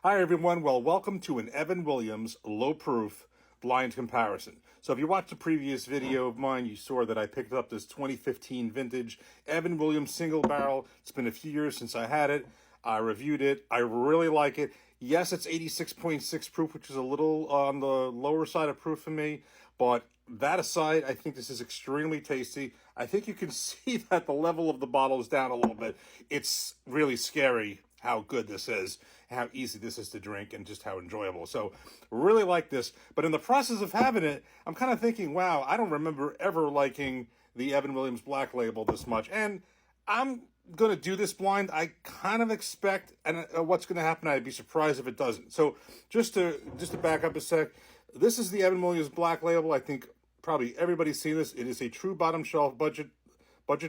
Hi, everyone. Well, welcome to an Evan Williams low-proof blind comparison. So if you watched the previous video of mine, you saw that I picked up this 2015 vintage Evan Williams single barrel. It's been a few years since I had it. I reviewed it. I really like it. Yes, it's 86.6 proof, which is a little on the lower side of proof for me. But that aside, I think this is extremely tasty. I think you can see that the level of the bottle is down a little bit. It's really scary how good this is, how easy this is to drink, and just how enjoyable. So really like this. But in the process of having it, I'm kind of thinking, wow, I don't remember ever liking the Evan Williams Black Label this much. And I'm going to do this blind. I kind of expect what's going to happen. I'd be surprised if it doesn't. So just to back up a sec, this is the Evan Williams Black Label. I think probably everybody's seen this. It is a true bottom shelf budget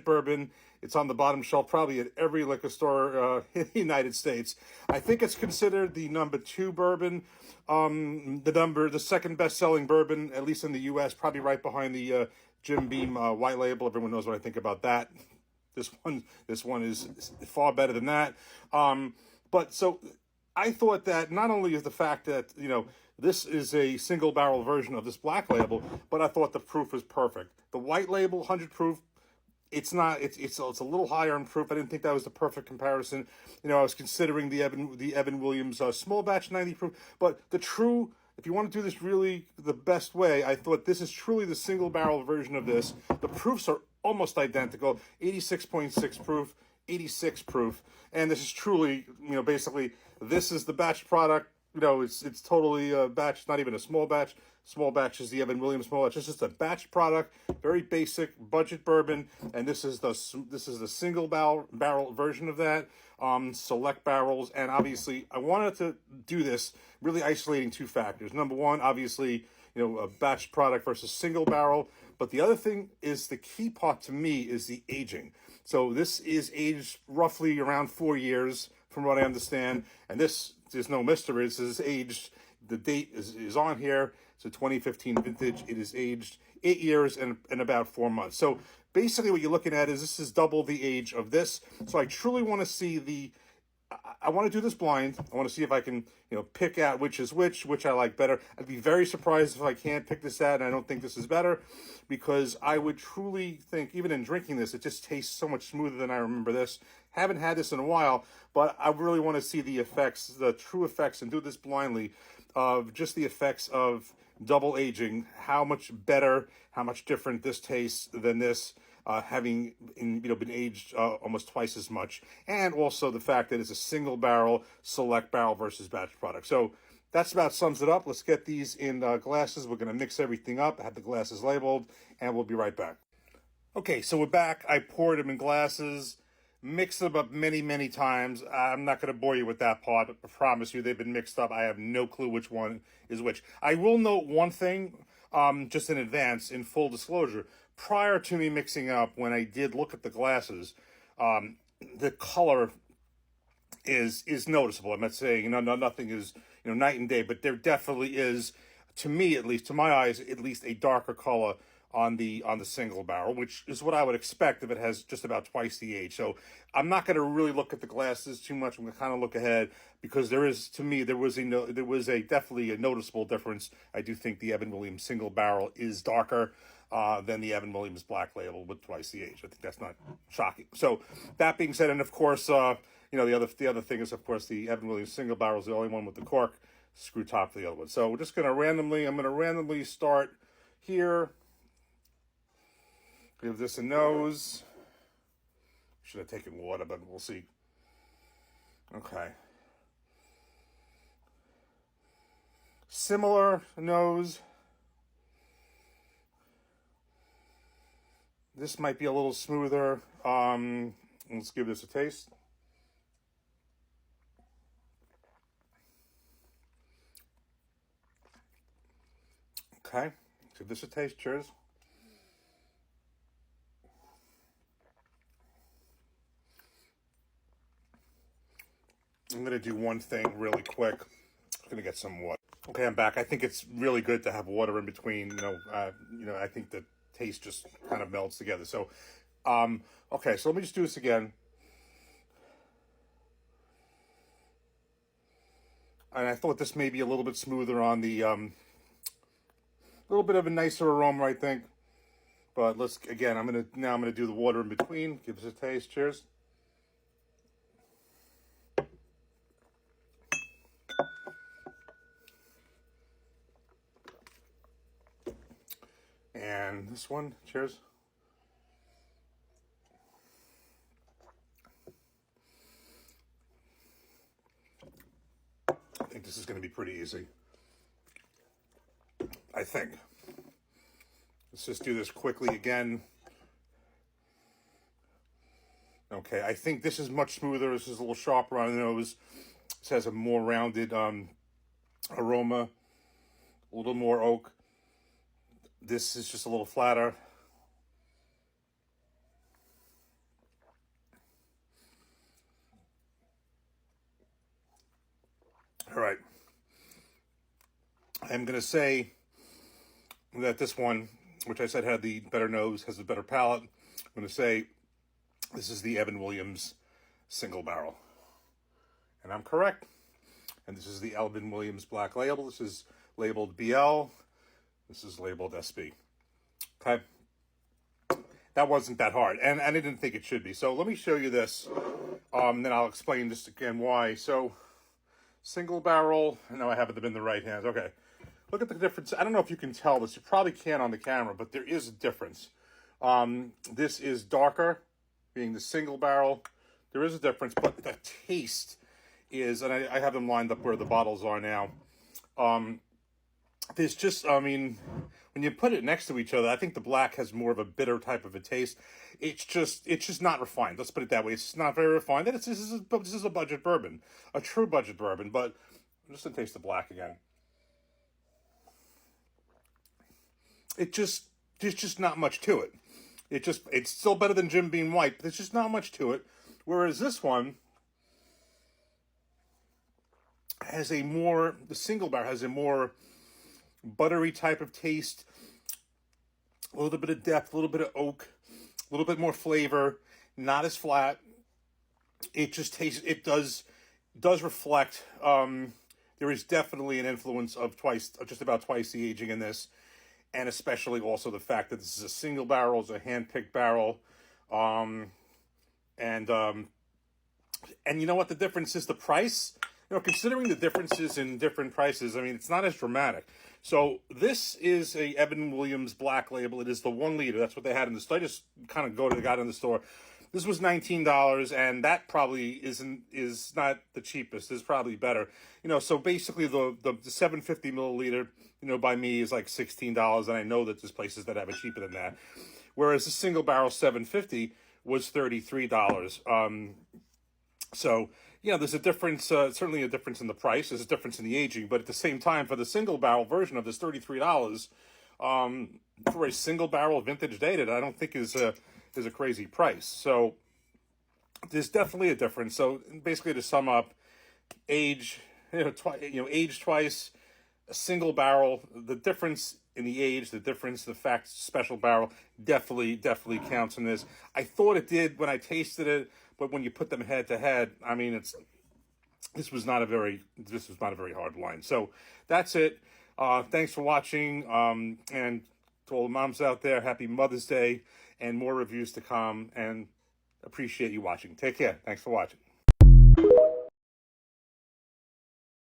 bourbon. It's on the bottom shelf probably at every liquor store in the United States. I think it's considered the number 2 bourbon, the second best-selling bourbon, at least in the U.S., probably right behind the Jim Beam White Label. Everyone knows what I think about that. This one is far better than that. But so I thought that not only is the fact that, this is a single barrel version of this Black Label, but I thought the proof was perfect. The White Label 100 proof, it's not. It's a little higher in proof. I didn't think that was the perfect comparison. I was considering the Evan Williams small batch 90 proof, but if you want to do this really the best way, I thought this is truly the single barrel version of this. The proofs are almost identical: 86.6 proof, 86 proof, and this is truly, basically this is the batch product. It's totally a batch, not even a small batch. Small batch is the Evan Williams small batch. It's just a batch product, very basic budget bourbon, and this is the single barrel version of that. Select barrels, and obviously I wanted to do this really isolating 2 factors. Number one, obviously, a batch product versus single barrel. But the other thing is, the key part to me is the aging. So this is aged roughly around 4 years, from what I understand, and this is no mystery. This is aged. The date is on here. It's a 2015 vintage. It is aged 8 years and about 4 months. So basically what you're looking at is this is double the age of this. So I truly want to see I want to do this blind. I want to see if I can, pick out which is which I like better. I'd be very surprised if I can't pick this out and I don't think this is better, because I would truly think, even in drinking this, it just tastes so much smoother than I remember this. Haven't had this in a while, but I really want to see the effects, the true effects, and do this blindly, of just the effects of double aging, how much better, how much different this tastes than this, having been aged almost twice as much, and also the fact that it's a single barrel, select barrel versus batch product. So that's about sums it up. Let's get these in glasses. We're going to mix everything up, have the glasses labeled, and we'll be right back. Okay, so we're back. I poured them in glasses, mixed them up many, many times. I'm not going to bore you with that part. I promise you they've been mixed up. I have no clue which one is which. I will note one thing, just in advance, in full disclosure. Prior to me mixing up, when I did look at the glasses, the color is noticeable. I'm not saying, nothing is, night and day, but there definitely is, to me at least, to my eyes, at least a darker color on the single barrel, which is what I would expect if it has just about twice the age. So I'm not going to really look at the glasses too much. I'm going to kind of look ahead, because there was definitely a noticeable difference. I do think the Evan Williams single barrel is darker than the Evan Williams Black Label with twice the age. I think that's not shocking. So that being said, and of course, the other thing is, of course, the Evan Williams single barrel is the only one with the cork screw top for the other one. So we're just going to randomly start here. Give this a nose. Should have taken water, but we'll see. Okay. Similar nose. This might be a little smoother. Let's give this a taste. Okay. Give this a taste. Cheers. I'm going to do one thing really quick. I'm going to get some water. Okay, I'm back. I think it's really good to have water in between. I think the taste just kind of melts together. So, okay, so let me just do this again. And I thought this may be a little bit smoother on the, little bit of a nicer aroma, I think. But let's, again, I'm gonna do the water in between. Give us a taste. Cheers. And this one, cheers. I think this is going to be pretty easy. I think. Let's just do this quickly again. Okay, I think this is much smoother. This is a little sharper on the nose. This has a more rounded aroma, a little more oak. This is just a little flatter. All right. I'm going to say that this one, which I said had the better nose, has a better palate. I'm going to say this is the Evan Williams single barrel. And I'm correct. And this is the Evan Williams Black Label. This is labeled BL. This is labeled SB. Okay. That wasn't that hard. And I didn't think it should be. So let me show you this. Then I'll explain just again why. So single barrel. No, I haven't been in the right hands. Okay. Look at the difference. I don't know if you can tell this. You probably can't on the camera, but there is a difference. This is darker, being the single barrel. There is a difference, but the taste is, and I have them lined up where the bottles are now. There's just, I mean, when you put it next to each other, I think the black has more of a bitter type of a taste. It's just not refined. Let's put it that way. It's not very refined. And this is a budget bourbon, a true budget bourbon. But I'm just gonna taste the black again. There's just not much to it. It's still better than Jim Beam White, but there's just not much to it. Whereas this one has the single barrel has a more buttery type of taste, a little bit of depth, a little bit of oak, a little bit more flavor, not as flat. It just tastes, it does reflect, there is definitely an influence of just about twice the aging in this. And especially also the fact that this is a single barrel, it's a hand-picked barrel. And you know what the difference is? The price. You know, considering the differences in different prices, I mean, it's not as dramatic. So this is a Evan Williams Black Label. It is the 1 liter. That's what they had in the store. I just kind of go to the guy in the store. This was $19, and that probably is not the cheapest. It's probably better. You know, so basically the 750 milliliter, you know, by me is like $16, and I know that there's places that have it cheaper than that. Whereas the single barrel 750 was $33. So, you know, there's a difference, certainly a difference in the price. There's a difference in the aging. But at the same time, for the single barrel version of this $33, for a single barrel vintage dated, I don't think is a crazy price. So there's definitely a difference. So basically, to sum up, age, age twice, a single barrel, the difference in the age, the fact special barrel definitely counts in this. I thought it did when I tasted it, but when you put them head to head, I mean, this was not a very hard line. So that's it. Thanks for watching. And to all the moms out there, happy Mother's Day, and more reviews to come, and appreciate you watching. Take care. Thanks for watching.